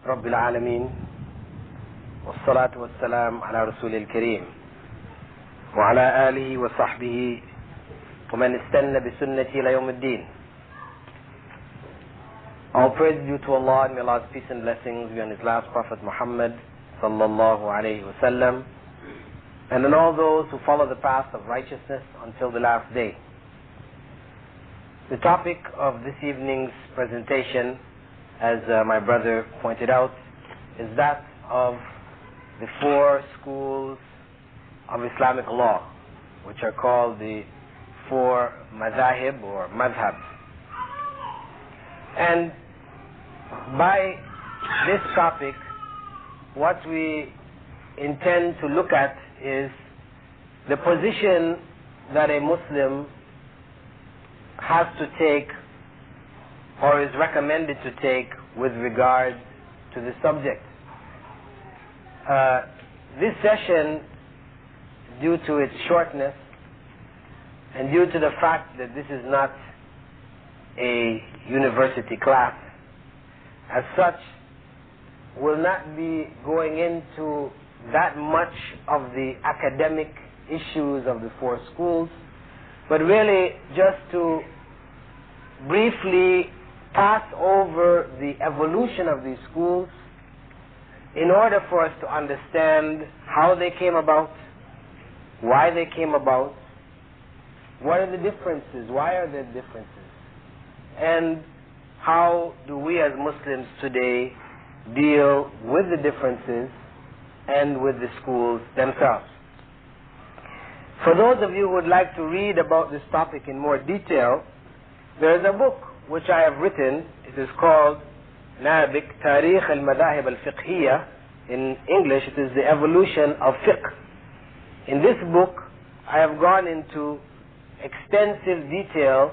رب العالمين والصلاة والسلام على رسول الكريم وعلى آله وصحبه ومن استنى بسنته إلى يوم الدين. All praise due to Allah, and may Allah's peace and blessings be on His last Prophet Muhammad sallallahu alayhi wasallam, and on all those who follow the path of righteousness until the last day. The topic of this evening's presentation, as my brother pointed out, is that of the four schools of Islamic law, which are called the four madhahib or madhabs. And by this topic, what we intend to look at is the position that a Muslim has to take or is recommended to take with regard to the subject. This session, due to its shortness and due to the fact that this is not a university class, as such, will not be going into that much of the academic issues of the four schools, but really just to briefly pass over the evolution of these schools in order for us to understand how they came about, why they came about, what are the differences, why are there differences, and how do we as Muslims today deal with the differences and with the schools themselves. For those of you who would like to read about this topic in more detail, there is a book which I have written. It is called Nabik Tarikh al-Madahib al-Fiqhiyya. In English, it is the evolution of fiqh. In this book, I have gone into extensive detail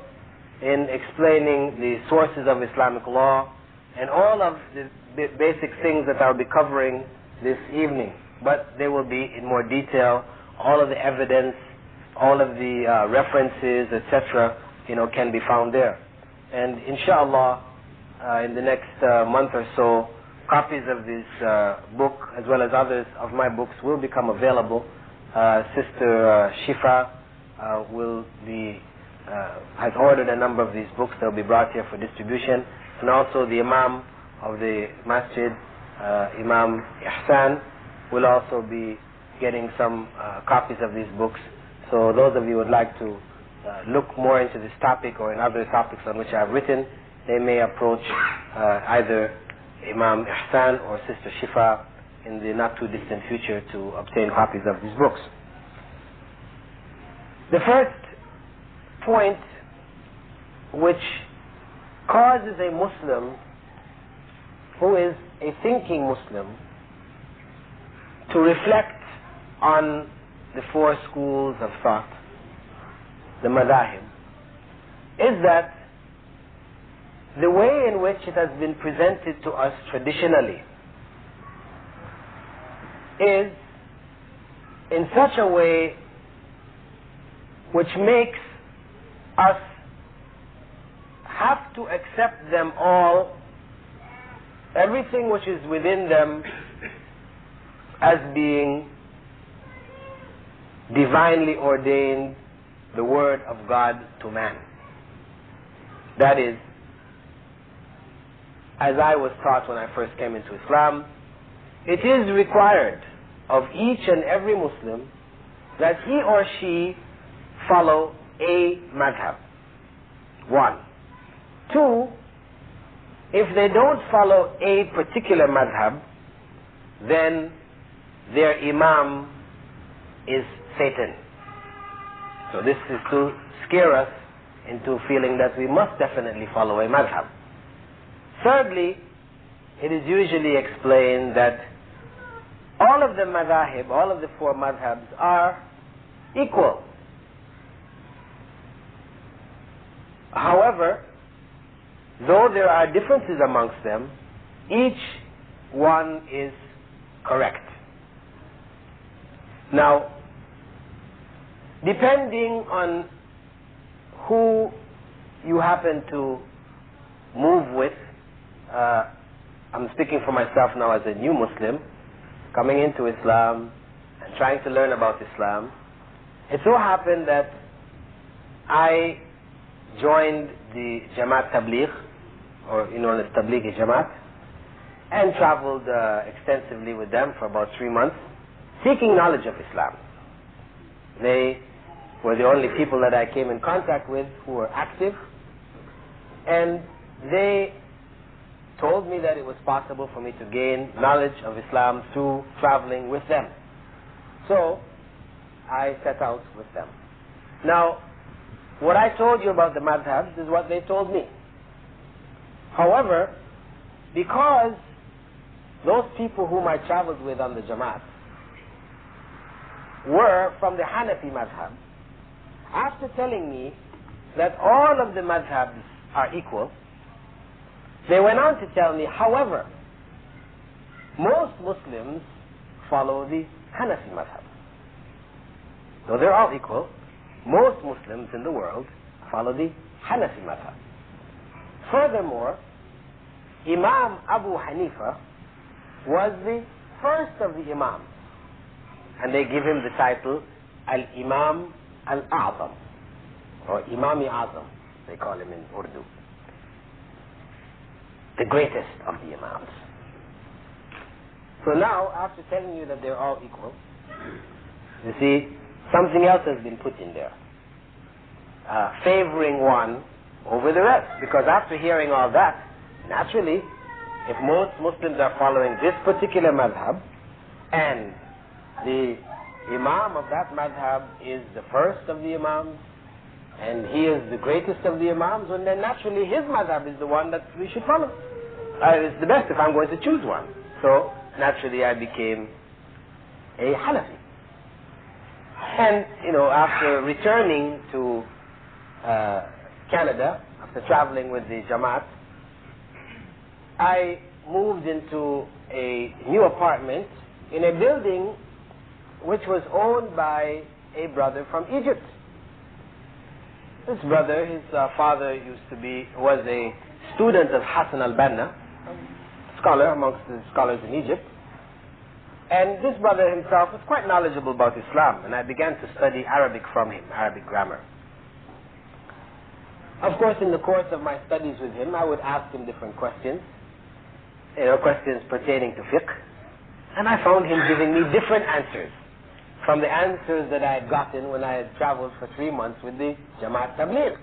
in explaining the sources of Islamic law and all of the basic things that I'll be covering this evening. But they will be in more detail. All of the evidence, all of the references, etc., can be found there. And inshallah, in the next month or so, copies of this book, as well as others of my books, will become available. Sister Shifa has ordered a number of these books that will be brought here for distribution, and also the Imam of the Masjid, Imam Ihsan, will also be getting some copies of these books. So those of you who would like to look more into this topic or in other topics on which I have written, they may approach either Imam Ihsan or Sister Shifa in the not too distant future to obtain copies of these books. The first point which causes a Muslim who is a thinking Muslim to reflect on the four schools of thought, the madahib, is that the way in which it has been presented to us traditionally is in such a way which makes us have to accept them all, everything which is within them, as being divinely ordained, the word of God to man. That is, as I was taught when I first came into Islam, it is required of each and every Muslim that he or she follow a madhab. 1. 2, if they don't follow a particular madhab, then their imam is Satan. So this is to scare us into feeling that we must definitely follow a madhab. Thirdly, it is usually explained that all of the madhahib, all of the four madhabs are equal. However, though there are differences amongst them, each one is correct. Now, depending on who you happen to move with, I'm speaking for myself now as a new Muslim, coming into Islam and trying to learn about Islam. It so happened that I joined the Jamaat Tabligh, or known as Tablighi Jamaat, and traveled extensively with them for about 3 months, seeking knowledge of Islam. They were the only people that I came in contact with who were active, and they told me that it was possible for me to gain knowledge of Islam through traveling with them. So I set out with them. Now, what I told you about the madhabs is what they told me. However, because those people whom I traveled with on the Jamaat were from the Hanafi madhab, after telling me that all of the madhabs are equal, they went on to tell me, however, most Muslims follow the Hanafi madhab. Though they're all equal, most Muslims in the world follow the Hanafi madhab. Furthermore, Imam Abu Hanifa was the first of the Imams, and they give him the title Al-Imam Al-A'zam, or Imam-i Azam, they call him in Urdu. The greatest of the Imams. So now, after telling you that they're all equal, you see, something else has been put in there, favoring one over the rest. Because after hearing all that, naturally, if most Muslims are following this particular madhab, and the Imam of that madhab is the first of the Imams, and he is the greatest of the Imams, and then naturally his madhab is the one that we should follow. It's the best if I'm going to choose one. So naturally I became a Hanafi. And, after returning to Canada, after traveling with the Jamaat, I moved into a new apartment in a building which was owned by a brother from Egypt. This brother, his father was a student of Hassan al-Banna, scholar amongst the scholars in Egypt. And this brother himself was quite knowledgeable about Islam, and I began to study Arabic from him, Arabic grammar. Of course, in the course of my studies with him, I would ask him different questions, questions pertaining to fiqh, and I found him giving me different answers from the answers that I had gotten when I had traveled for 3 months with the Jamaat Tabligh.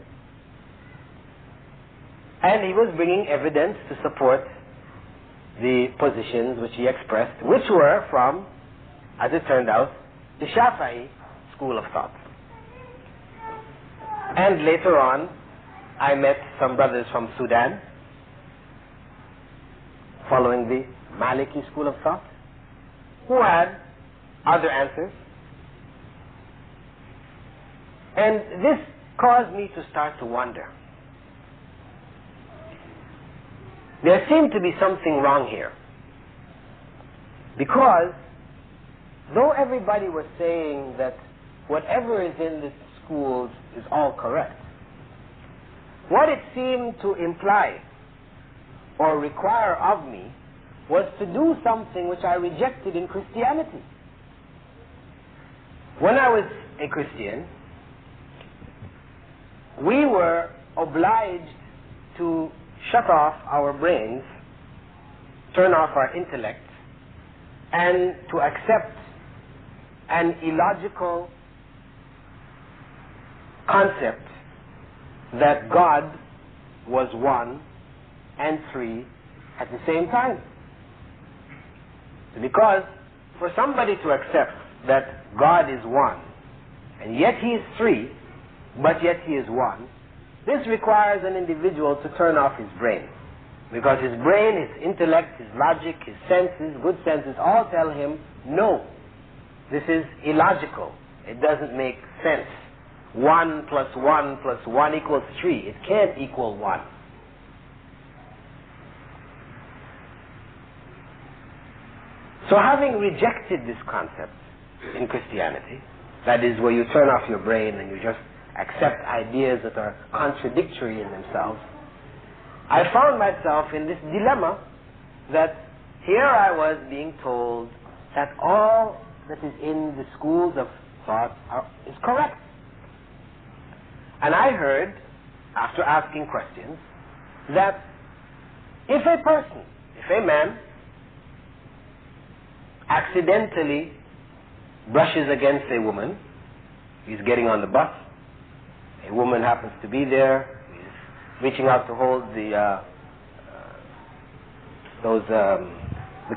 And he was bringing evidence to support the positions which he expressed, which were from, as it turned out, the Shafi'i school of thought. And later on, I met some brothers from Sudan, following the Maliki school of thought, who had other answers. And this caused me to start to wonder. There seemed to be something wrong here. Because, though everybody was saying that whatever is in the schools is all correct, what it seemed to imply or require of me was to do something which I rejected in Christianity. When I was a Christian, we were obliged to shut off our brains, turn off our intellect, and to accept an illogical concept that God was one and three at the same time. Because for somebody to accept that God is one, and yet he is three, but yet he is one, this requires an individual to turn off his brain. Because his brain, his intellect, his logic, his senses, good senses, all tell him, no, this is illogical. It doesn't make sense. 1 plus 1 plus 1 equals 3. It can't equal 1. So having rejected this concept in Christianity, that is where you turn off your brain and you just accept ideas that are contradictory in themselves, I found myself in this dilemma that here I was being told that all that is in the schools of thought is correct. And I heard, after asking questions, that if a person, if a man, accidentally brushes against a woman, he's getting on the bus, a woman happens to be there, he's reaching out to hold the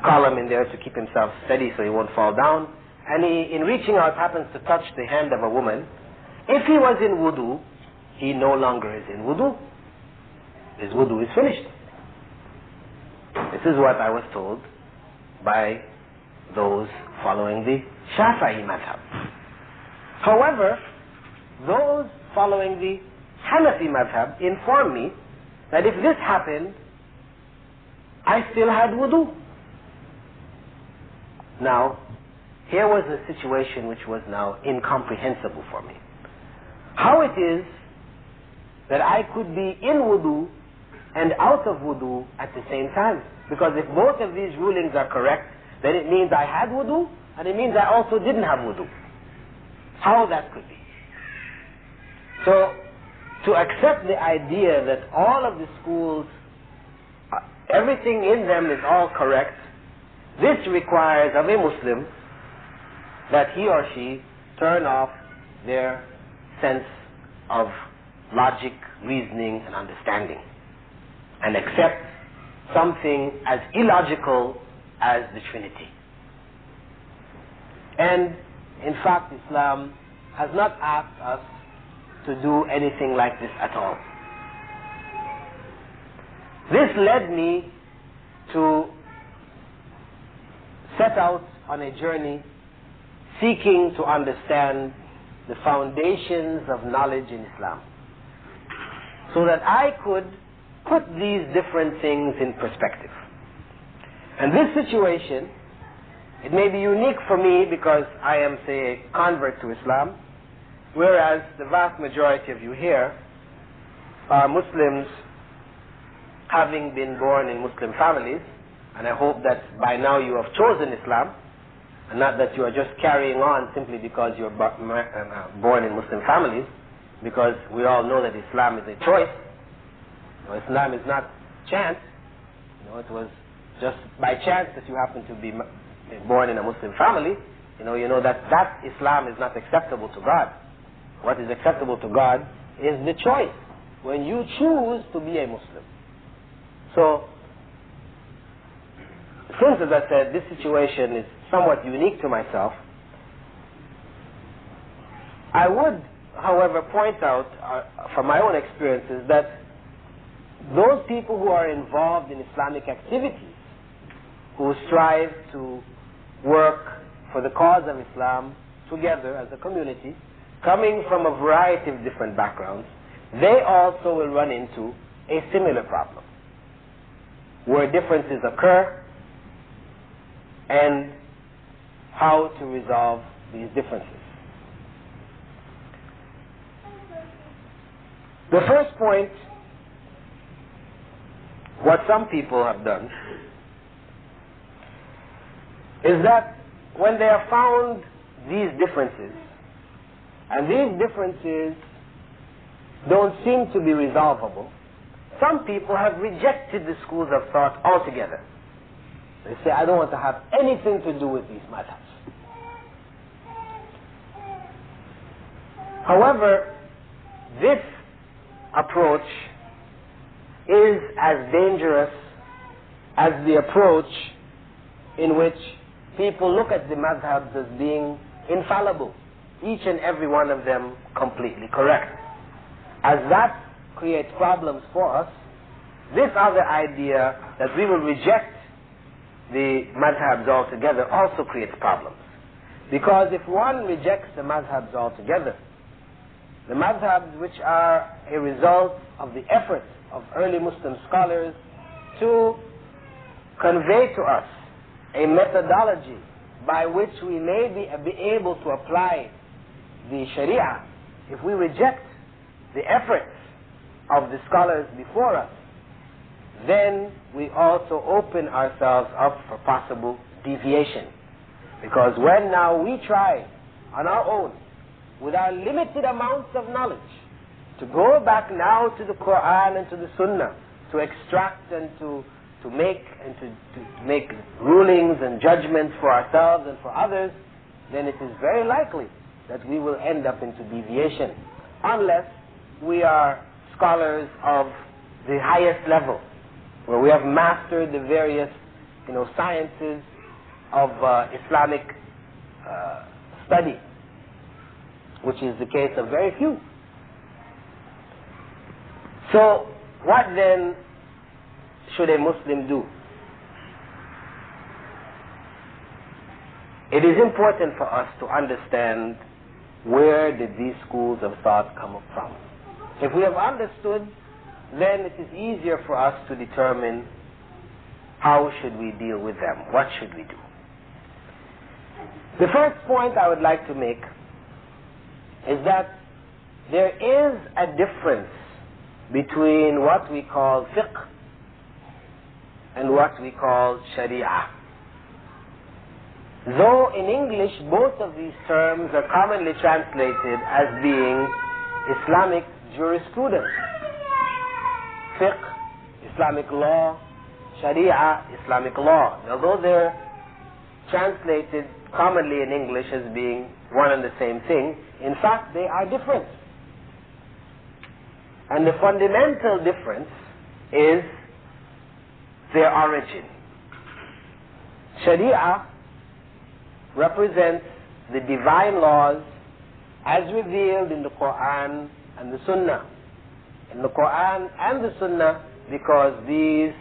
column in there to keep himself steady so he won't fall down, and he, in reaching out, happens to touch the hand of a woman. If he was in wudu, he no longer is in wudu. His wudu is finished. This is what I was told by those following the Shafi'i madhab. However, those following the Hanafi madhab informed me that if this happened, I still had wudu. Now, here was a situation which was now incomprehensible for me. How it is that I could be in wudu and out of wudu at the same time? Because if both of these rulings are correct, then it means I had wudu, and it means I also didn't have wudu. How that could be. So, to accept the idea that all of the schools, everything in them is all correct, this requires of a Muslim that he or she turn off their sense of logic, reasoning, and understanding, and accept something as illogical as the Trinity. And in fact, Islam has not asked us to do anything like this at all. This led me to set out on a journey seeking to understand the foundations of knowledge in Islam, so that I could put these different things in perspective. And this situation, it may be unique for me because I am, say, a convert to Islam, whereas the vast majority of you here are Muslims having been born in Muslim families, and I hope that by now you have chosen Islam, and not that you are just carrying on simply because you're born in Muslim families, because we all know that Islam is a choice. Islam is not chance. It was just by chance that you happen to be born in a Muslim family. You know that Islam is not acceptable to God. What is acceptable to God is the choice, when you choose to be a Muslim. So, since, as I said, this situation is somewhat unique to myself, I would, however, point out from my own experiences that those people who are involved in Islamic activities, who strive to work for the cause of Islam together as a community, coming from a variety of different backgrounds, they also will run into a similar problem, where differences occur and how to resolve these differences. The first point, what some people have done, is that when they have found these differences, and these differences don't seem to be resolvable, some people have rejected the schools of thought altogether. They say, I don't want to have anything to do with these matters. However, this approach is as dangerous as the approach in which people look at the madhabs as being infallible, each and every one of them completely correct. As that creates problems for us, this other idea that we will reject the madhabs altogether also creates problems. Because if one rejects the madhabs altogether, the madhabs which are a result of the efforts of early Muslim scholars to convey to us a methodology by which we may be able to apply the Sharia, if we reject the efforts of the scholars before us, then we also open ourselves up for possible deviation. Because when now we try on our own, with our limited amounts of knowledge, to go back now to the Quran and to the Sunnah, to extract and to make rulings and judgments for ourselves and for others, then it is very likely that we will end up into deviation, unless we are scholars of the highest level, where we have mastered the various, sciences of Islamic study, which is the case of very few. So, what then should a Muslim do? It is important for us to understand, where did these schools of thought come up from? If we have understood, then it is easier for us to determine how should we deal with them, what should we do. The first point I would like to make is that there is a difference between what we call fiqh and what we call sharia. Though in English both of these terms are commonly translated as being Islamic jurisprudence. Fiqh, Islamic law; sharia, Islamic law. Although they're translated commonly in English as being one and the same thing, in fact they are different. And the fundamental difference is their origin. Sharia represents the divine laws as revealed in the Quran and the Sunnah. In the Quran and the Sunnah, because these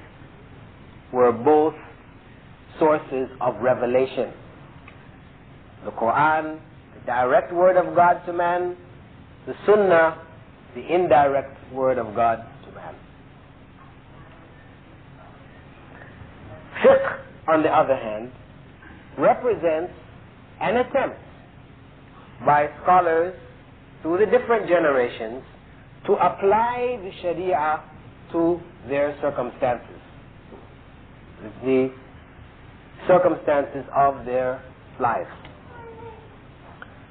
were both sources of revelation. The Quran, the direct word of God to man; the Sunnah, the indirect word of God to man. Fiqh, on the other hand, represents an attempt by scholars through the different generations to apply the Sharia to their circumstances, the circumstances of their lives.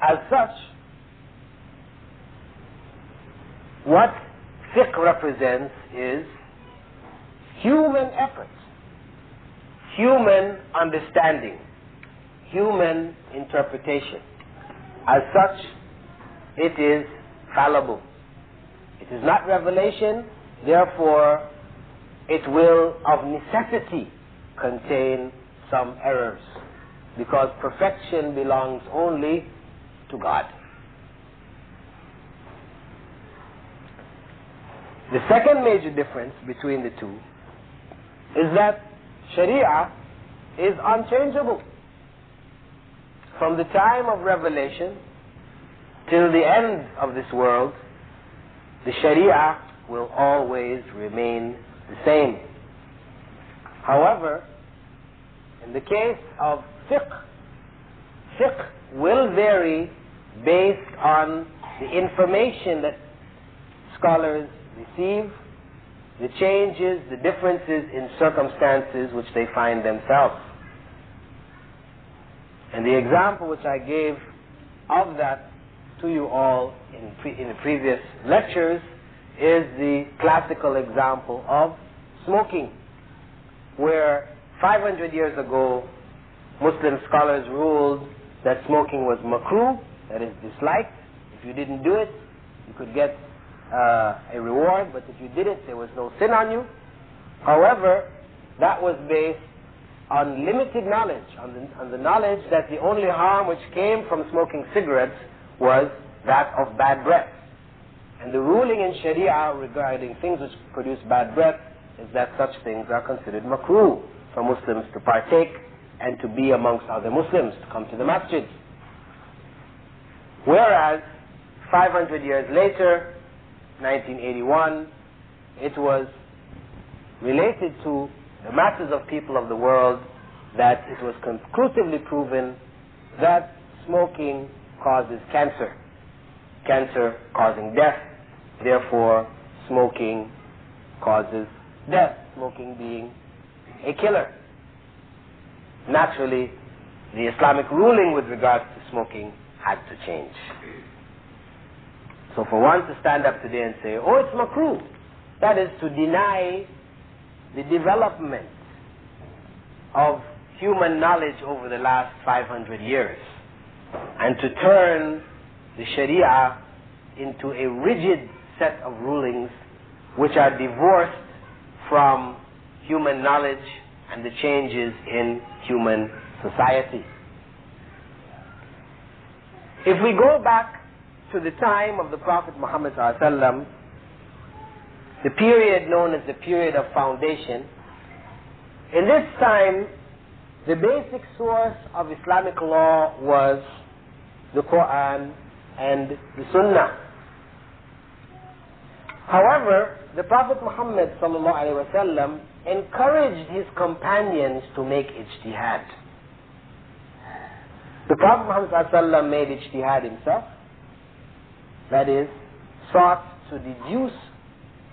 As such, what fiqh represents is human effort, human understanding, human interpretation. As such, it is fallible. It is not revelation, therefore it will of necessity contain some errors, because perfection belongs only to God. The second major difference between the two is that Sharia is unchangeable. From the time of revelation till the end of this world, the Sharia will always remain the same. However, in the case of fiqh, fiqh will vary based on the information that scholars receive, the changes, the differences in circumstances which they find themselves. And the example which I gave of that to you all in the previous lectures is the classical example of smoking, where 500 years ago Muslim scholars ruled that smoking was makruh, that is disliked. If you didn't do it, you could get a reward, but if you did it, there was no sin on you. However, that was based on limited knowledge, on the knowledge that the only harm which came from smoking cigarettes was that of bad breath. And the ruling in Sharia regarding things which produce bad breath is that such things are considered makruh for Muslims to partake and to be amongst other Muslims, to come to the masjid. Whereas 500 years later, 1981, it was related to the masses of people of the world that it was conclusively proven that smoking causes cancer, cancer causing death, therefore smoking causes death. smoking being a killer. Naturally, the Islamic ruling with regards to smoking had to change. So for one to stand up today and say, oh, it's makruh, that is to deny the development of human knowledge over the last 500 years and to turn the Sharia into a rigid set of rulings which are divorced from human knowledge and the changes in human society. If we go back to the time of the Prophet Muhammad ﷺ, the period known as the period of foundation, in this time the basic source of Islamic law was the Quran and the Sunnah. However, the Prophet Muhammad ﷺ encouraged his companions to make ijtihad. The Prophet Muhammad ﷺ made ijtihad himself, that is, sought to deduce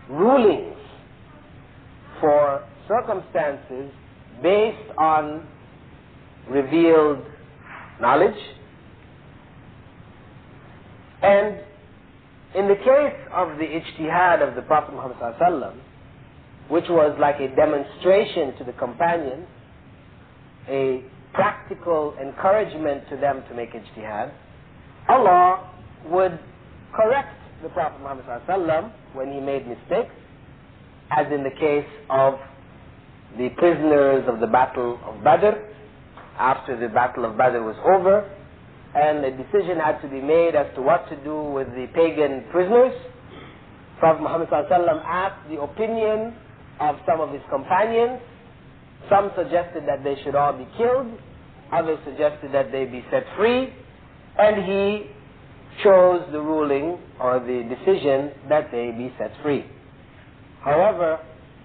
rulings for circumstances based on revealed knowledge. And in the case of the ijtihad of the Prophet Muhammad ﷺ, which was like a demonstration to the companions, a practical encouragement to them to make ijtihad, Allah would correct the Prophet Muhammad ﷺ when he made mistakes, as in the case of the prisoners of the Battle of Badr. After the Battle of Badr was over, and a decision had to be made as to what to do with the pagan prisoners, Prophet Muhammad ﷺ asked the opinion of some of his companions. Some suggested that they should all be killed, others suggested that they be set free, and he chose the ruling or the decision that they be set free. However,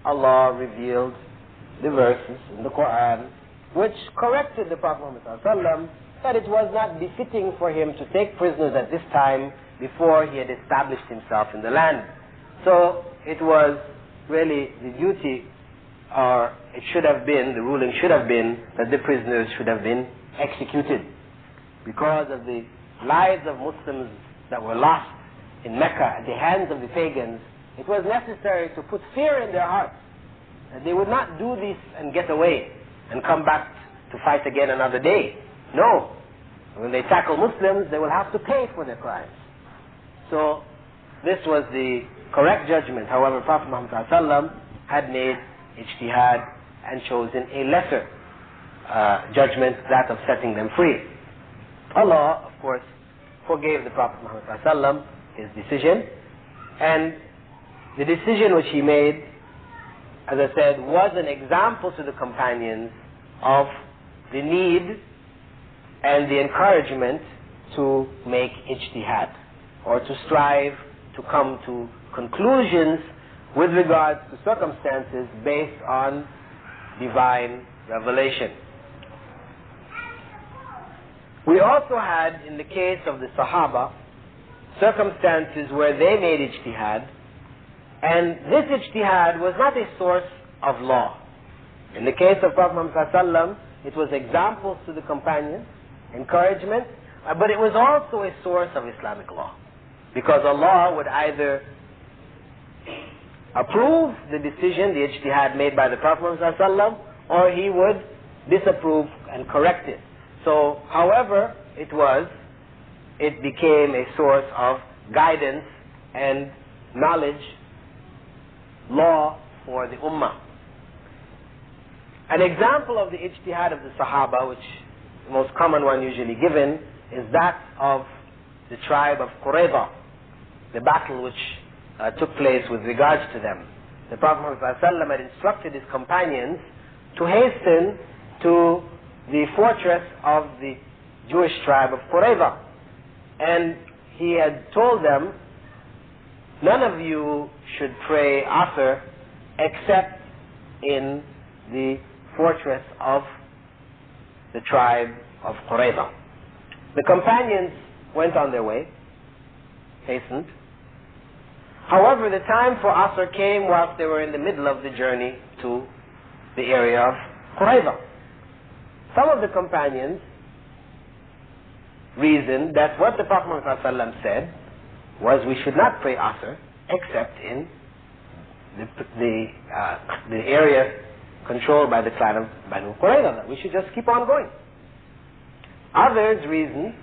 Allah revealed the verses in the Quran which corrected the Prophet Muhammad ﷺ that it was not befitting for him to take prisoners at this time before he had established himself in the land. So it was really the duty, or it should have been, the ruling should have been that the prisoners should have been executed. Because of the lives of Muslims that were lost in Mecca at the hands of the pagans, it was necessary to put fear in their hearts that they would not do this and get away and come back to fight again another day. No. When they tackle Muslims, they will have to pay for their crimes. So this was the correct judgment. However, Prophet Muhammad ﷺ had made ijtihad and chosen a lesser judgment, that of setting them free. Allah, of course, forgave the Prophet Muhammad ﷺ his decision, and the decision which he made, as I said, was an example to the companions of the need and the encouragement to make ijtihad, or to strive to come to conclusions with regards to circumstances based on divine revelation. We also had, in the case of the Sahaba, circumstances where they made ijtihad, and this ijtihad was not a source of law. In the case of Prophet Muhammad ﷺ, it was examples to the companions, encouragement, but it was also a source of Islamic law. Because Allah would either approve the decision, the ijtihad made by the Prophet Muhammad ﷺ, or he would disapprove and correct it. So, however it was, it became a source of guidance and knowledge, law for the Ummah. An example of the ijtihad of the Sahaba, which the most common one usually given, is that of the tribe of Qurayza, the battle which took place with regards to them. The Prophet Muhammad ﷺ had instructed his companions to hasten to the fortress of the Jewish tribe of Qurayza. And he had told them, none of you should pray Asr except in the fortress of the tribe of Qurayza. The companions went on their way, hastened. However, the time for Asr came whilst they were in the middle of the journey to the area of Qurayza. Some of the companions reasoned that what the Prophet Muhammad said was we should not pray Asr except in the area controlled by the clan of Banu Qurayza, that we should just keep on going. Others reasoned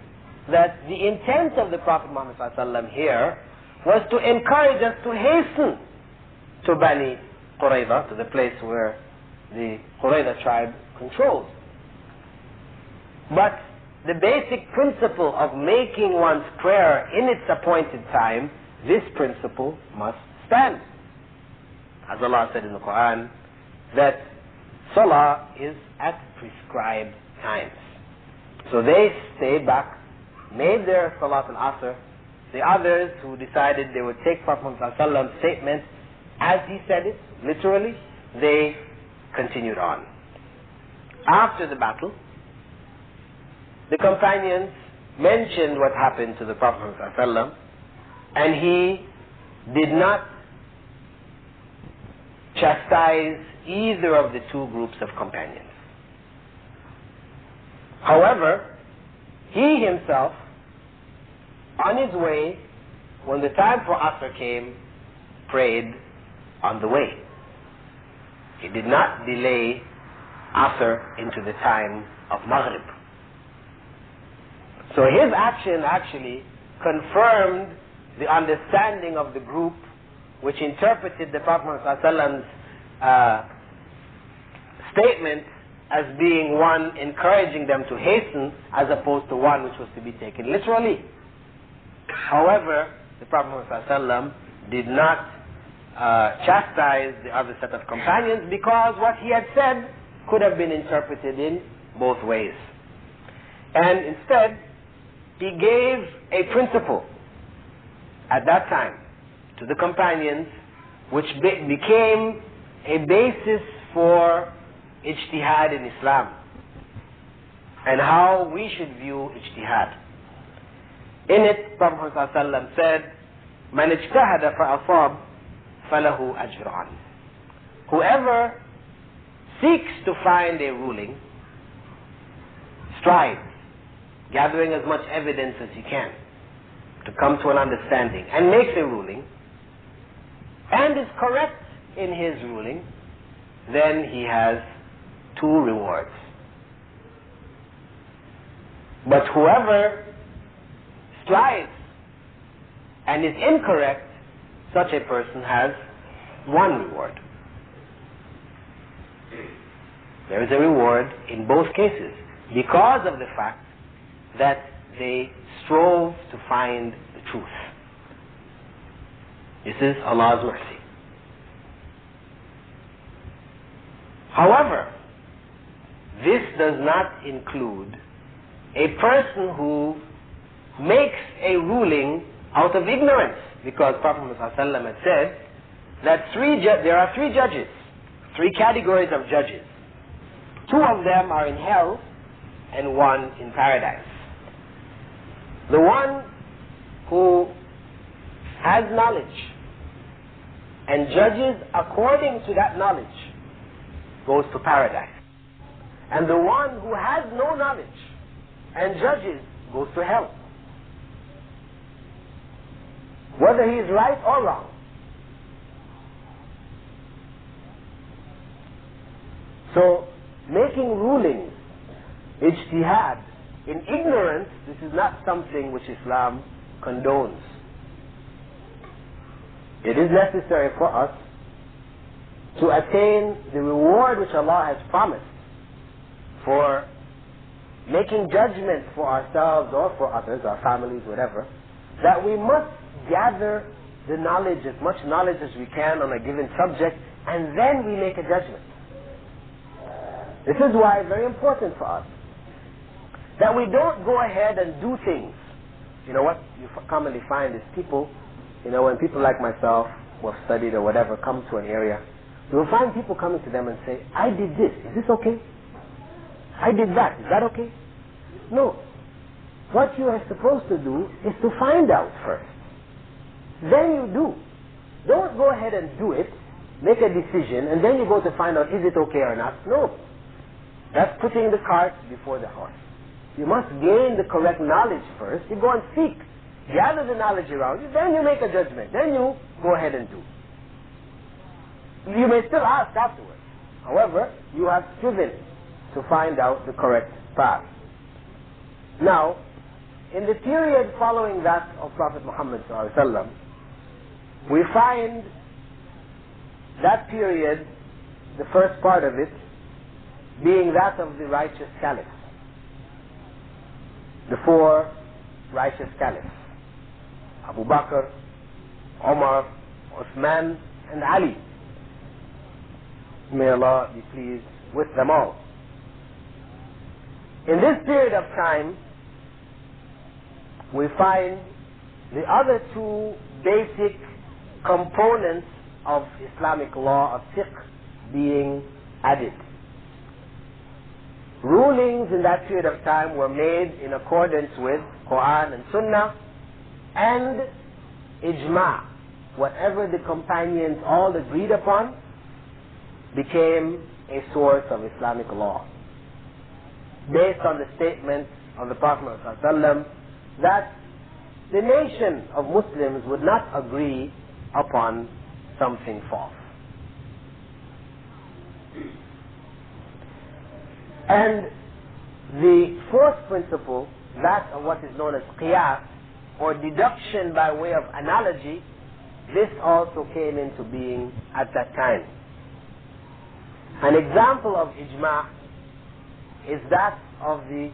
that the intent of the Prophet Muhammad here was to encourage us to hasten to Bani Qurayza, to the place where the Qurayza tribe controls. But the basic principle of making one's prayer in its appointed time, this principle must stand. As Allah said in the Quran, that Salah is at prescribed times. So they stayed back, made their Salat al-Asr. The others who decided they would take Prophet Muhammad's statement as he said it, literally, they continued on. After the battle, the companions mentioned what happened to the Prophet Muhammad, and he did not chastise either of the two groups of companions. However, he himself, on his way, when the time for Asr came, prayed on the way. He did not delay Asr into the time of Maghrib. So his action actually confirmed the understanding of the group which interpreted the Prophet ﷺ's statement as being one encouraging them to hasten, as opposed to one which was to be taken literally. However, the Prophet ﷺ did not chastise the other set of companions, because what he had said could have been interpreted in both ways. And instead, he gave a principle at that time to the companions which became a basis for ijtihad in Islam and how we should view ijtihad. In it, Prophet ﷺ said, "Man ijtahada fa'asab falahu ajran." Whoever seeks to find a ruling, strives, gathering as much evidence as he can to come to an understanding, and makes a ruling, and is correct in his ruling, then he has two rewards. But whoever strives and is incorrect, such a person has one reward. There is a reward in both cases because of the fact that they strove to find the truth. This is Allah's mercy. However, this does not include a person who makes a ruling out of ignorance, because Prophet Muhammad had said that there are three judges, three categories of judges. Two of them are in hell and one in paradise. The one who has knowledge and judges according to that knowledge goes to paradise. And the one who has no knowledge and judges goes to hell. Whether he is right or wrong. So, making rulings, ijtihad, in ignorance, this is not something which Islam condones. It is necessary for us to attain the reward which Allah has promised for making judgment for ourselves or for others, our families, whatever, that we must gather the knowledge, as much knowledge as we can on a given subject, and then we make a judgment. This is why it's very important for us that we don't go ahead and do things. You know what you commonly find is people, when people like myself who have studied or whatever come to an area, you will find people coming to them and say, "I did this, is this okay? I did that, is that okay?" No. What you are supposed to do is to find out first. Then you do. Don't go ahead and do it make a decision, and then you go to find out is it okay or not. No. That's putting the cart before the horse. You must gain the correct knowledge first. You go and seek. Gather the knowledge around you, then you make a judgment. Then you go ahead and do. You may still ask afterwards. However, you have striven to find out the correct path. Now, in the period following that of Prophet Muhammad ﷺ, we find that period, the first part of it, being that of the righteous caliphs. The four righteous caliphs. Abu Bakr, Omar, Uthman, and Ali. May Allah be pleased with them all. In this period of time, we find the other two basic components of Islamic law of fiqh being added. Rulings in that period of time were made in accordance with Quran and Sunnah and ijma'. Whatever the companions all agreed upon became a source of Islamic law, based on the statement of the Prophet ﷺ that the nation of Muslims would not agree upon something false. And the fourth principle, that of what is known as qiyas, or deduction by way of analogy, this also came into being at that time. An example of ijma' is that of the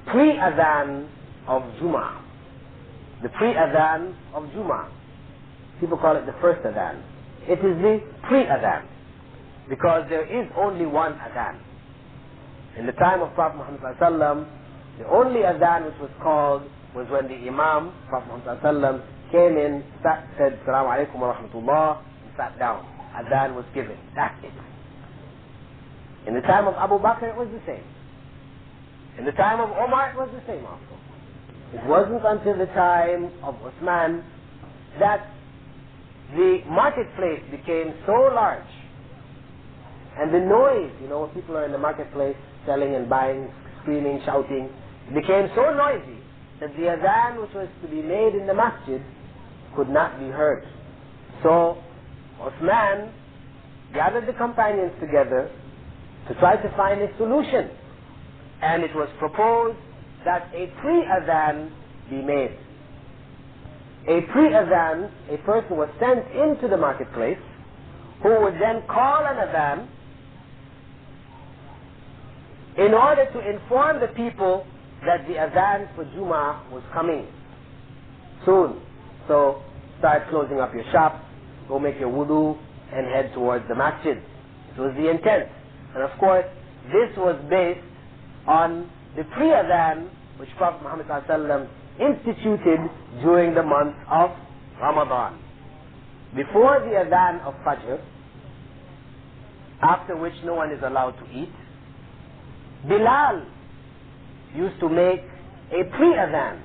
pre-adhan of Jum'ah. The pre-adhan of Jum'ah. People call it the first adhan. It is the pre-adhan, because there is only one adhan. In the time of Prophet Muhammad ﷺ, the only adhan which was called was when the Imam, Prophet Muhammad ﷺ, came in, said, Assalamu alaikum wa rahmatullah, and sat down. Adhan was given. That's it. In the time of Abu Bakr, it was the same. In the time of Omar, it was the same also. It wasn't until the time of Uthman that the marketplace became so large, and the noise, when people are in the marketplace selling and buying, screaming, shouting, it became so noisy that the adhan which was to be made in the masjid could not be heard. So Uthman gathered the companions together to try to find a solution, and it was proposed that a pre-adhan be made. A pre-adhan, a person was sent into the marketplace who would then call an adhan in order to inform the people that the adhan for Jum'ah was coming soon. So start closing up your shop, go make your wudu, and head towards the masjid. This was the intent. And of course, this was based on the pre-adhan which Prophet Muhammad ﷺ instituted during the month of Ramadan. Before the adhan of Fajr, after which no one is allowed to eat, Bilal used to make a pre-adhan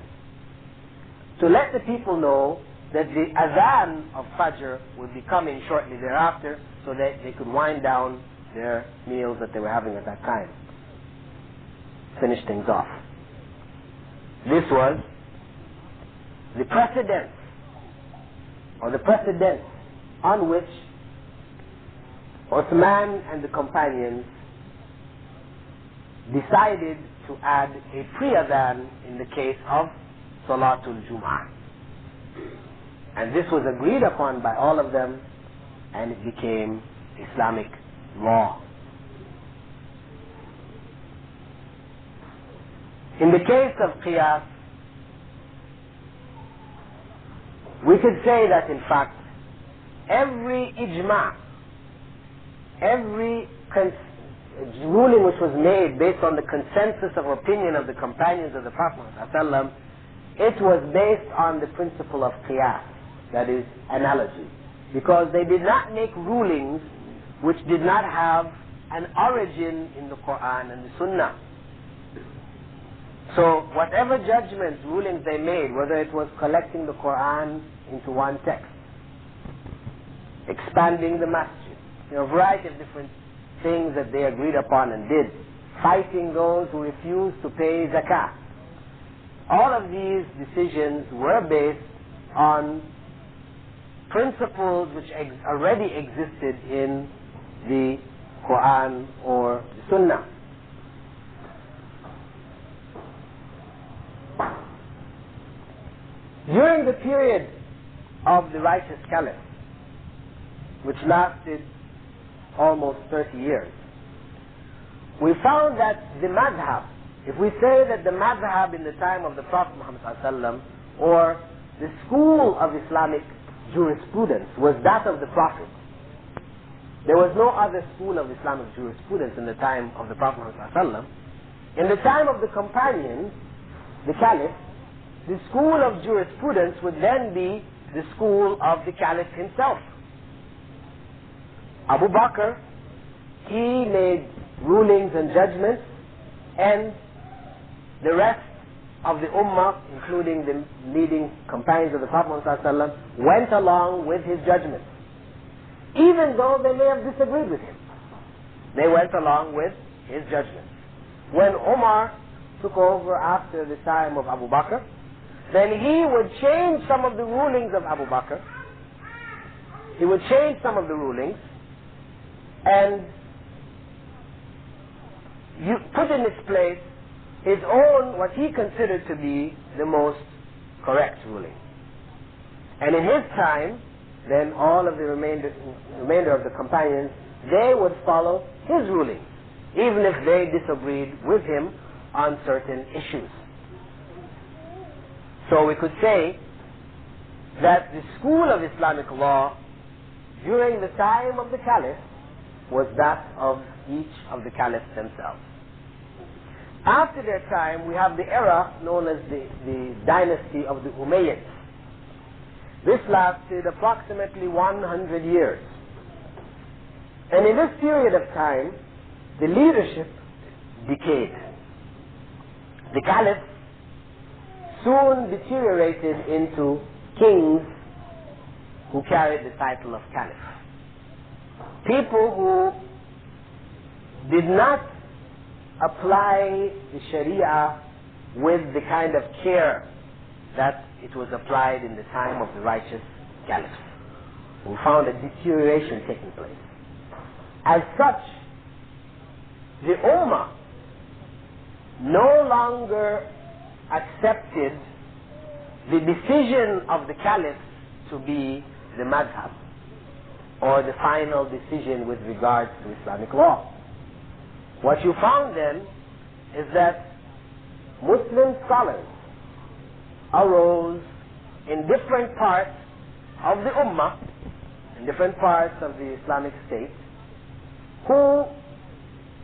to let the people know that the adhan of Fajr would be coming shortly thereafter, so that they could wind down their meals that they were having at that time. Finish things off. This was the precedent, or the precedent on which Uthman and the companions decided to add a pre-adhan in the case of Salatul Jum'ah. And this was agreed upon by all of them, and it became Islamic law. In the case of qiyas, we could say that in fact every ijma', every ruling which was made based on the consensus of opinion of the companions of the Prophet ﷺ, it was based on the principle of qiyas, that is, analogy. Because they did not make rulings which did not have an origin in the Quran and the Sunnah. So whatever judgments, rulings they made, whether it was collecting the Quran into one text, expanding the masjid, a variety of different things that they agreed upon and did, fighting those who refused to pay zakah. All of these decisions were based on principles which already existed in the Quran or the Sunnah. During the period of the righteous caliph, which lasted almost 30 years, we found that the madhab, if we say that the madhab in the time of the Prophet Muhammad ﷺ, or the school of Islamic jurisprudence, was that of the Prophet, there was no other school of Islamic jurisprudence in the time of the Prophet Muhammad ﷺ. In the time of the companions, the caliph, the school of jurisprudence would then be the school of the caliph himself. Abu Bakr, he made rulings and judgments, and the rest of the ummah, including the leading companions of the Prophet ﷺ, went along with his judgments. Even though they may have disagreed with him, they went along with his judgments. When Umar took over after the time of Abu Bakr, then he would change some of the rulings of Abu Bakr. He would change some of the rulings and you put in its place his own, what he considered to be the most correct ruling. And in his time, then all of the remainder of the companions, they would follow his rulings, even if they disagreed with him on certain issues. So we could say that the school of Islamic law during the time of the caliph was that of each of the caliphs themselves. After their time, we have the era known as the dynasty of the Umayyads. This lasted approximately 100 years. And in this period of time, the leadership decayed. The caliph soon deteriorated into kings who carried the title of caliph. People who did not apply the Sharia with the kind of care that it was applied in the time of the righteous caliph. We found a deterioration taking place. As such, the Ummah no longer accepted the decision of the caliph to be the madhab, or the final decision with regards to Islamic law. What you found then is that Muslim scholars arose in different parts of the Ummah, in different parts of the Islamic state, who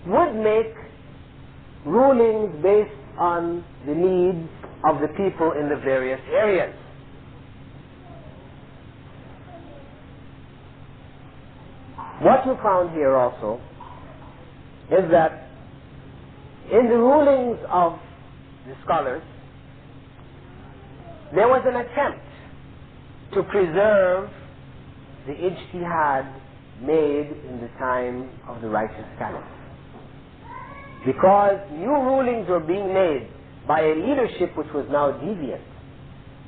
would make rulings based on the needs of the people in the various areas. What you found here also is that in the rulings of the scholars, there was an attempt to preserve the ijtihad made in the time of the righteous caliph. Because new rulings were being made by a leadership which was now deviant,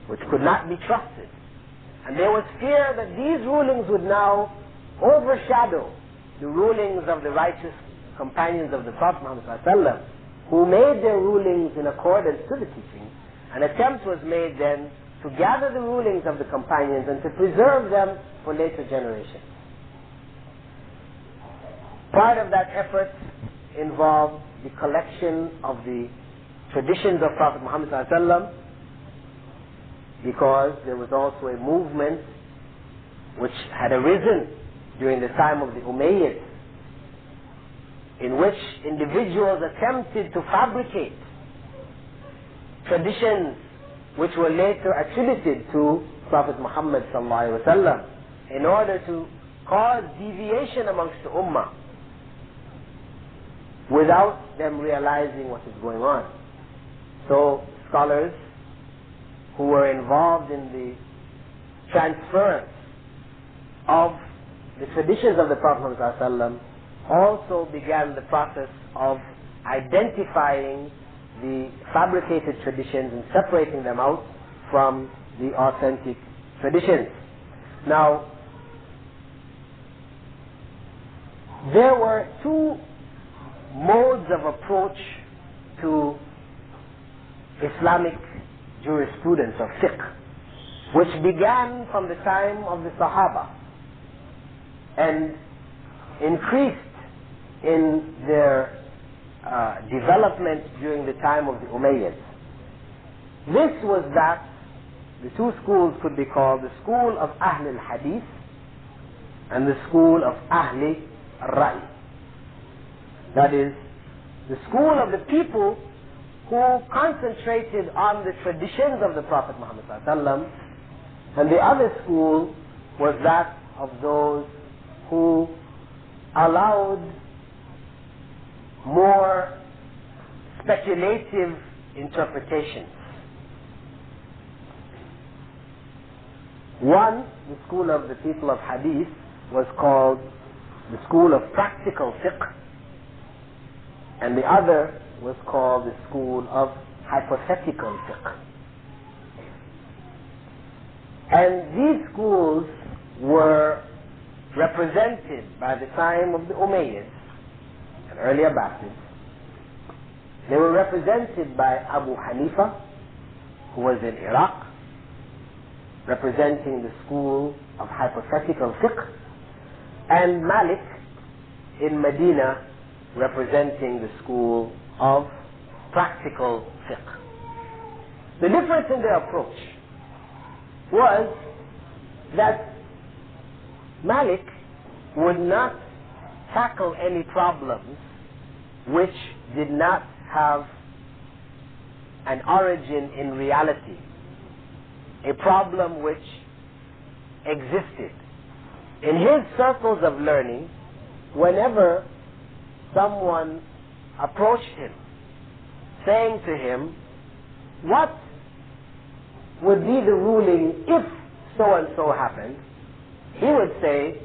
which could not be trusted. And there was fear that these rulings would now overshadow the rulings of the righteous companions of the Prophet Muhammad ﷺ, who made their rulings in accordance to the teachings. An attempt was made then to gather the rulings of the companions and to preserve them for later generations. Part of that effort involved the collection of the traditions of Prophet Muhammad ﷺ, because there was also a movement which had arisen during the time of the Umayyads, in which individuals attempted to fabricate traditions which were later attributed to Prophet Muhammad ﷺ in order to cause deviation amongst the Ummah without them realizing what is going on. So scholars who were involved in the transference of the traditions of the Prophet ﷺ also began the process of identifying the fabricated traditions and separating them out from the authentic traditions. Now, there were two modes of approach to Islamic jurisprudence or fiqh, which began from the time of the Sahaba and increased in their development during the time of the Umayyads. This was that the two schools could be called the school of Ahl al-Hadith and the school of Ahl al-Ra'i. That is, the school of the people who concentrated on the traditions of the Prophet Muhammad ﷺ, and the other school was that of those who allowed more speculative interpretations. One, the school of the people of Hadith, was called the school of practical fiqh, and the other was called the school of hypothetical fiqh. And these schools were represented by the time of the Umayyads and early Abbasids. They were represented by Abu Hanifa, who was in Iraq, representing the school of hypothetical fiqh, and Malik in Medina, representing the school of practical fiqh. The difference in their approach was that Malik would not tackle any problems which did not have an origin in reality, a problem which existed. In his circles of learning, whenever someone approached him, saying to him, what would be the ruling if so and so happened, he would say,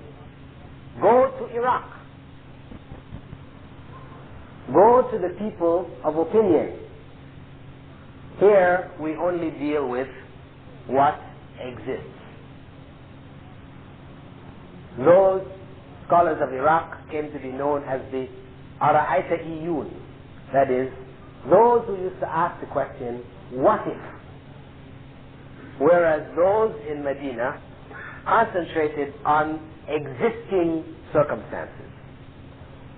go to Iraq. Go to the people of opinion. Here we only deal with what exists. Those scholars of Iraq came to be known as the Ara'aytaiyun, that is, those who used to ask the question, what if? Whereas those in Medina concentrated on existing circumstances.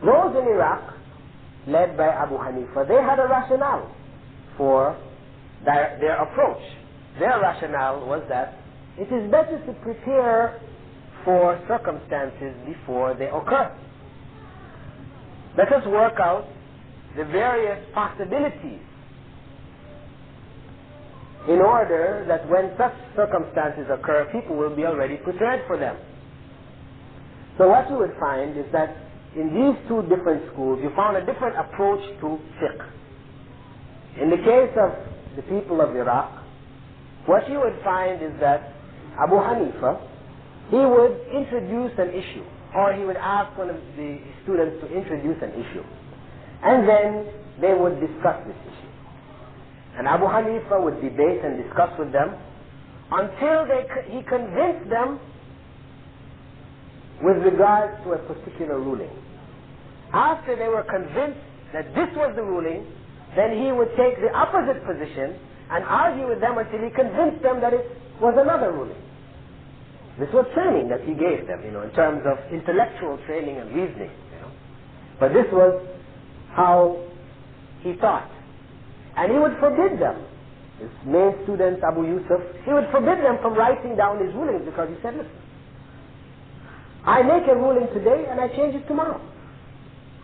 Those in Iraq, led by Abu Hanifa, they had a rationale for their approach. Their rationale was that it is better to prepare for circumstances before they occur. Let us work out the various possibilities in order that when such circumstances occur, people will be already prepared for them. So what you would find is that in these two different schools, you found a different approach to fiqh. In the case of the people of Iraq, what you would find is that Abu Hanifa, he would introduce an issue, or he would ask one of the students to introduce an issue, and then they would discuss this issue. And Abu Hanifa would debate and discuss with them until he convinced them with regards to a particular ruling. After they were convinced that this was the ruling, then he would take the opposite position and argue with them until he convinced them that it was another ruling. This was training that he gave them, in terms of intellectual training and reasoning, But this was how he taught. And he would forbid them. His main student, Abu Yusuf, he would forbid them from writing down his rulings because he said, listen, I make a ruling today and I change it tomorrow.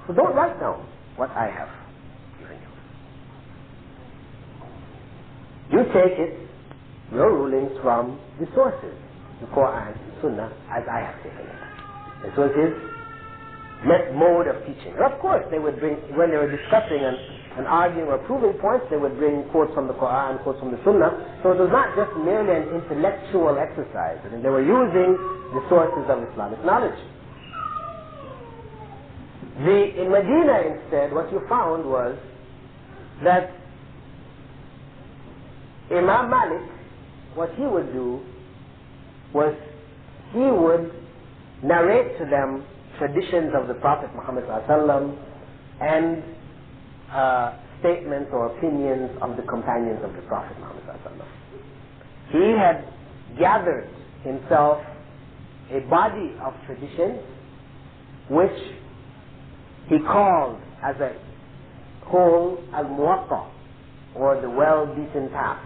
So don't write down what I have given you. You take it, your rulings, from the sources, the Quran, the Sunnah, as I have taken it. This was his mode of teaching. And of course, they would bring, when they were discussing and arguing or proving points, they would bring quotes from the Quran, quotes from the Sunnah. So it was not just merely an intellectual exercise. I mean, they were using the sources of Islamic knowledge. In Medina instead, what you found was that Imam Malik, what he would do was he would narrate to them traditions of the Prophet Muhammad ﷺ and statements or opinions of the companions of the Prophet Muhammad ﷺ. He had gathered himself a body of traditions which he called as a whole al-Muwatta, or the well-beaten path.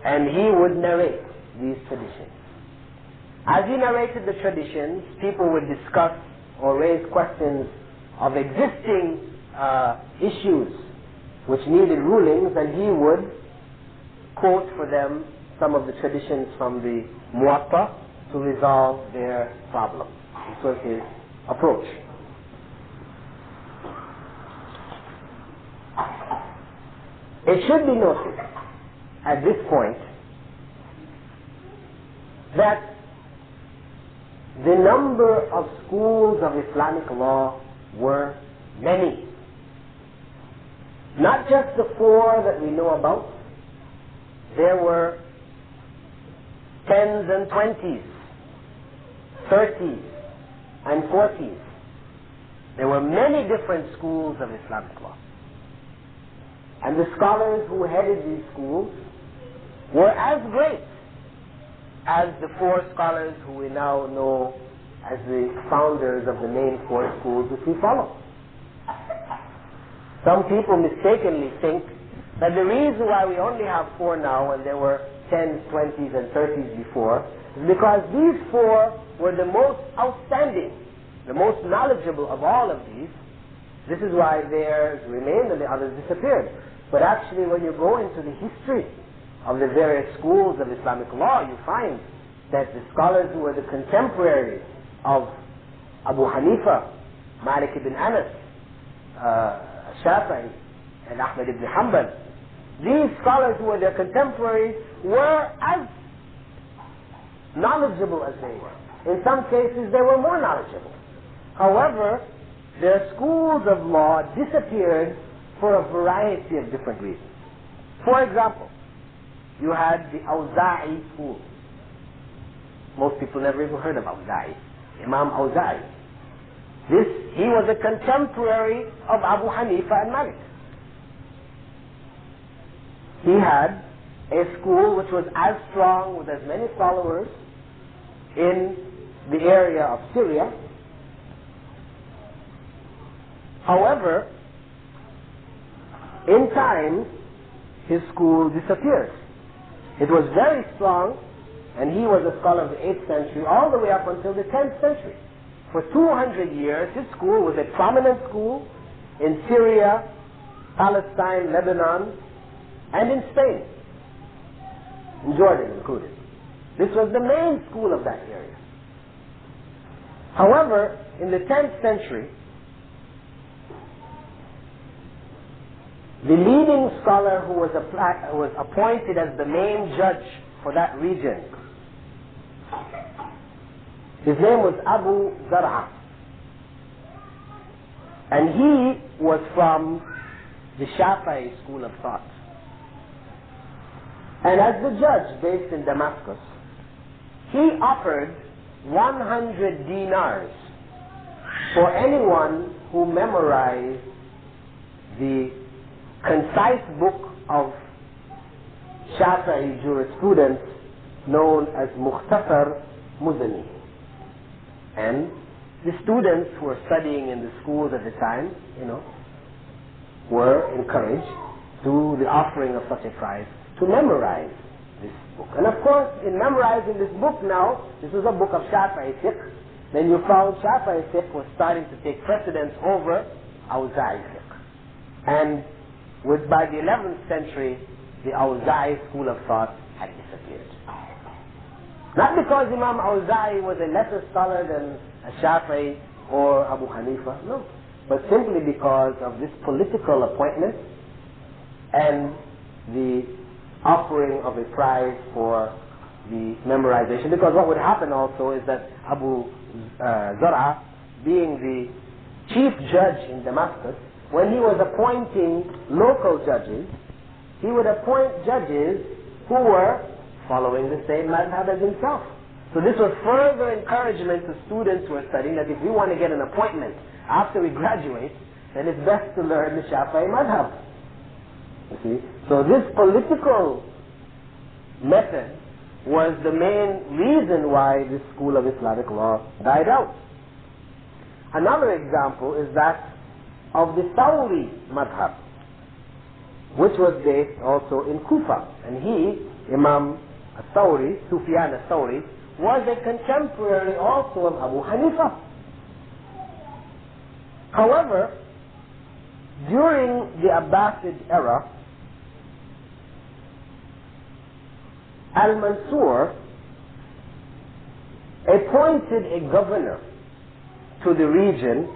And he would narrate these traditions. As he narrated the traditions, people would discuss or raise questions of existing issues which needed rulings, and he would quote for them some of the traditions from the Muwatta to resolve their problems. This was his approach. It should be noted at this point that the number of schools of Islamic law were many. Not just the 4 that we know about. There were 10s and 20s, 30s and 40s. There were many different schools of Islamic law. And the scholars who headed these schools were as great as the 4 scholars who we now know as the founders of the main 4 schools which we follow. Some people mistakenly think that the reason why we only have 4 now and there were 10s, 20s and 30s before is because these 4 were the most outstanding, the most knowledgeable of all of these. This is why theirs remained and the others disappeared. But actually, when you go into the history of the various schools of Islamic law, you find that the scholars who were the contemporaries of Abu Hanifa, Malik ibn Anas, Shafi'i, and Ahmad ibn Hanbal, these scholars who were their contemporaries were as knowledgeable as they were. In some cases, they were more knowledgeable. However, their schools of law disappeared for a variety of different reasons. For example, you had the Awza'i school. Most people never even heard of Awza'i. Imam Awza'i. He was a contemporary of Abu Hanifa and Malik. He had a school which was as strong, with as many followers in the area of Syria. However, in time, his school disappeared. It was very strong, and he was a scholar of the 8th century all the way up until the 10th century. For 200 years, his school was a prominent school in Syria, Palestine, Lebanon, and in Spain, in Jordan included. This was the main school of that area. However, in the 10th century, the leading scholar who was appointed as the main judge for that region, his name was Abu Zar'a, and he was from the Shafi'i school of thought. And as the judge based in Damascus, he offered 100 dinars for anyone who memorized the concise book of Shafi'i jurisprudence known as Mukhtasar Muzani. And the students who were studying in the schools at the time, were encouraged through the offering of such a prize to memorize this book. And of course, in memorizing this book now, this was a book of Shafi'i fiqh, then you found Shafi'i fiqh was starting to take precedence over Awza'i fiqh. And by the 11th century, the Awza'i school of thought had disappeared. Not because Imam Awza'i was a lesser scholar than Shafi'i or Abu Hanifa, no, but simply because of this political appointment and the offering of a prize for the memorization. Because what would happen also is that Abu Zar'a, being the chief judge in Damascus, when he was appointing local judges, he would appoint judges who were following the same madhab as himself. So this was further encouragement to students who are studying that if we want to get an appointment after we graduate, then it's best to learn the Shafi'i madhab. You see? So this political method was the main reason why this school of Islamic law died out. Another example is that of the Thawri madhab, which was based also in Kufa. And he, Imam al-Thawri, Sufyan al-Thawri, was a contemporary also of Abu Hanifa. However, during the Abbasid era, Al-Mansur appointed a governor to the region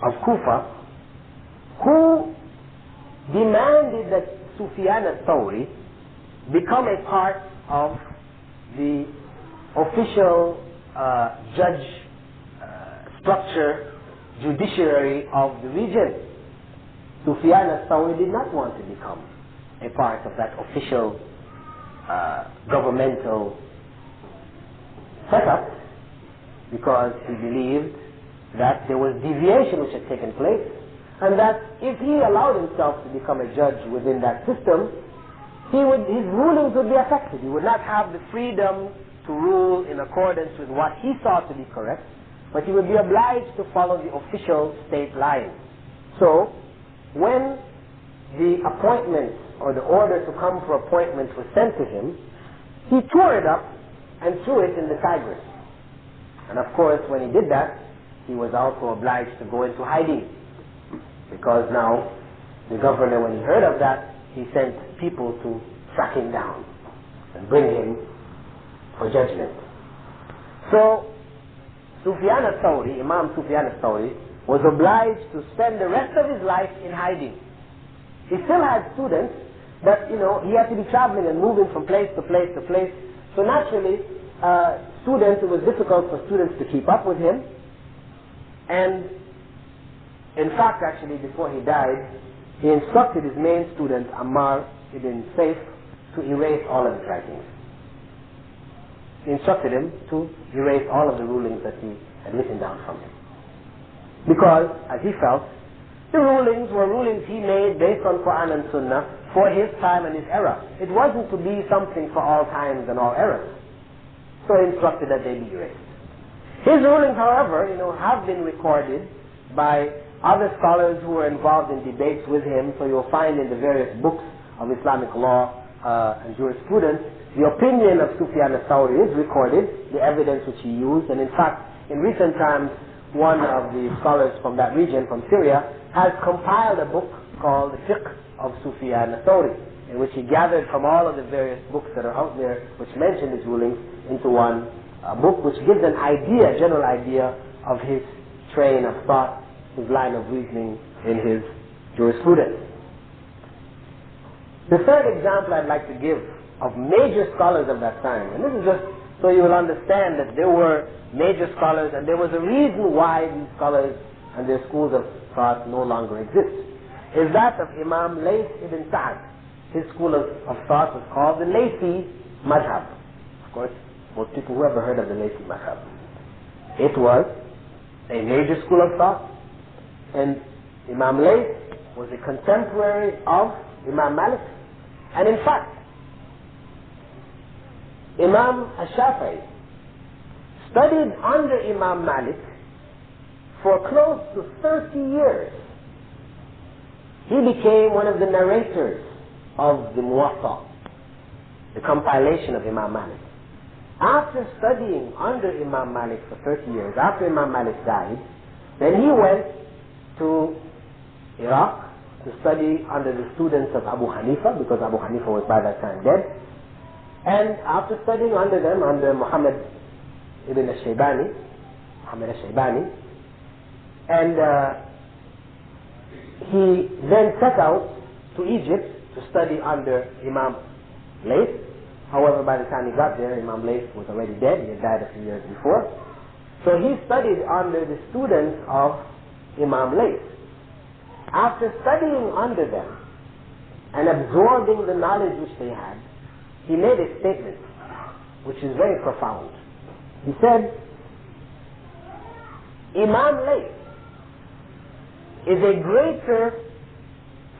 of Kufa who demanded that Sufyan al-Thawri become a part of the official judge structure, judiciary of the region. Sufyan al-Thawri did not want to become a part of that official governmental setup because he believed that there was deviation which had taken place, and that if he allowed himself to become a judge within that system, his rulings would be affected. He would not have the freedom to rule in accordance with what he thought to be correct, but he would be obliged to follow the official state line. So, when the appointment or the order to come for appointment was sent to him, he tore it up and threw it in the Tigris. And of course, when he did that, he was also obliged to go into hiding, because now the governor, when he heard of that, he sent people to track him down and bring him for judgment. So Sufyan al-Thawri, Imam Sufyan al-Thawri, was obliged to spend the rest of his life in hiding. He still had students, but he had to be traveling and moving from place to place to place. So naturally, it was difficult for students to keep up with him. And in fact, actually, before he died, he instructed his main student, Ammar ibn Saif, to erase all of his writings. He instructed him to erase all of the rulings that he had written down from him. Because, as he felt, the rulings were rulings he made based on Quran and Sunnah for his time and his era. It wasn't to be something for all times and all eras. So he instructed that they be erased. His rulings, however, have been recorded by other scholars who were involved in debates with him. So you'll find in the various books of Islamic law and jurisprudence, the opinion of Sufyan al-Thawri is recorded, the evidence which he used. And in fact, in recent times, one of the scholars from that region, from Syria, has compiled a book called the Fiqh of Sufyan al-Thawri, in which he gathered from all of the various books that are out there which mention his rulings into one book, which gives an idea, a general idea of his train of thought, his line of reasoning in his jurisprudence. The third example I'd like to give of major scholars of that time, and this is just so you will understand that there were major scholars and there was a reason why these scholars and their schools of thought no longer exist, is that of Imam Layth ibn Sa'd. His school of thought was called the Laythi Madhab. Of course, most people who ever heard of the Laythi Madhab. It was a major school of thought, and Imam Layth was a contemporary of Imam Malik. And in fact, Imam al-Shafi'i studied under Imam Malik for close to 30 years. He became one of the narrators of the Muwatta, the compilation of Imam Malik. After studying under Imam Malik for 30 years, after Imam Malik died, then he went to Iraq to study under the students of Abu Hanifa, because Abu Hanifa was by that time dead. And after studying under them, under Muhammad ibn al-Shaybani, and he then set out to Egypt to study under Imam Layth. However, by the time he got there, Imam Layth was already dead. He had died a few years before. So he studied under the students of Imam Layth. After studying under them and absorbing the knowledge which they had, he made a statement which is very profound. He said, Imam Layth is a greater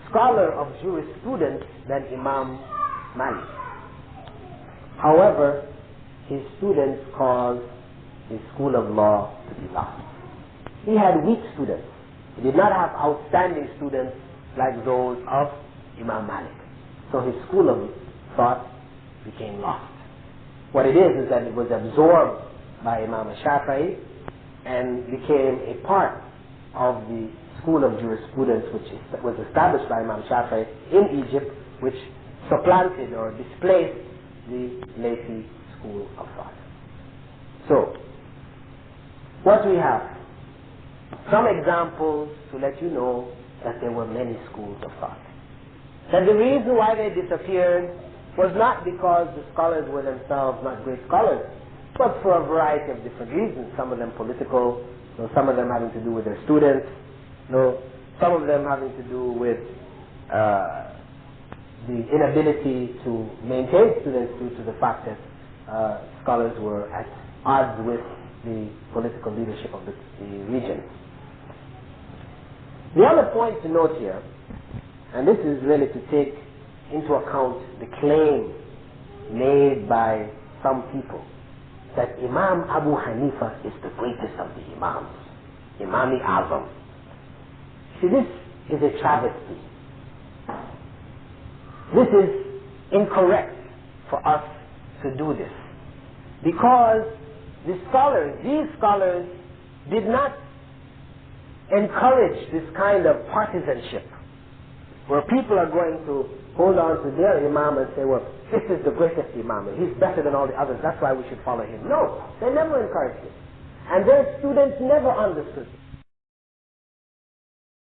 scholar of jurisprudence than Imam Malik. However, his students caused his school of law to be lost. He had weak students. He did not have outstanding students like those of Imam Malik. So his school of thought became lost. What it is that it was absorbed by Imam Shafi'i and became a part of the school of jurisprudence which was established by Imam Shafi'i in Egypt, which supplanted or displaced the Laythi school of thought. So, what we have? Some examples to let you know that there were many schools of thought. That the reason why they disappeared was not because the scholars were themselves not great scholars, but for a variety of different reasons. Some of them political, some of them having to do with their students, some of them having to do with the inability to maintain students due to the fact that scholars were at odds with the political leadership of the region. The other point to note here, and this is really to take into account the claim made by some people that Imam Abu Hanifa is the greatest of the Imams, Imam Azam. See, this is a travesty. This is incorrect for us to do this, because these scholars did not encourage this kind of partisanship where people are going to hold on to their Imam and say, well, this is the greatest Imam, and he's better than all the others, that's why we should follow him. No, they never encouraged it. And their students never understood it.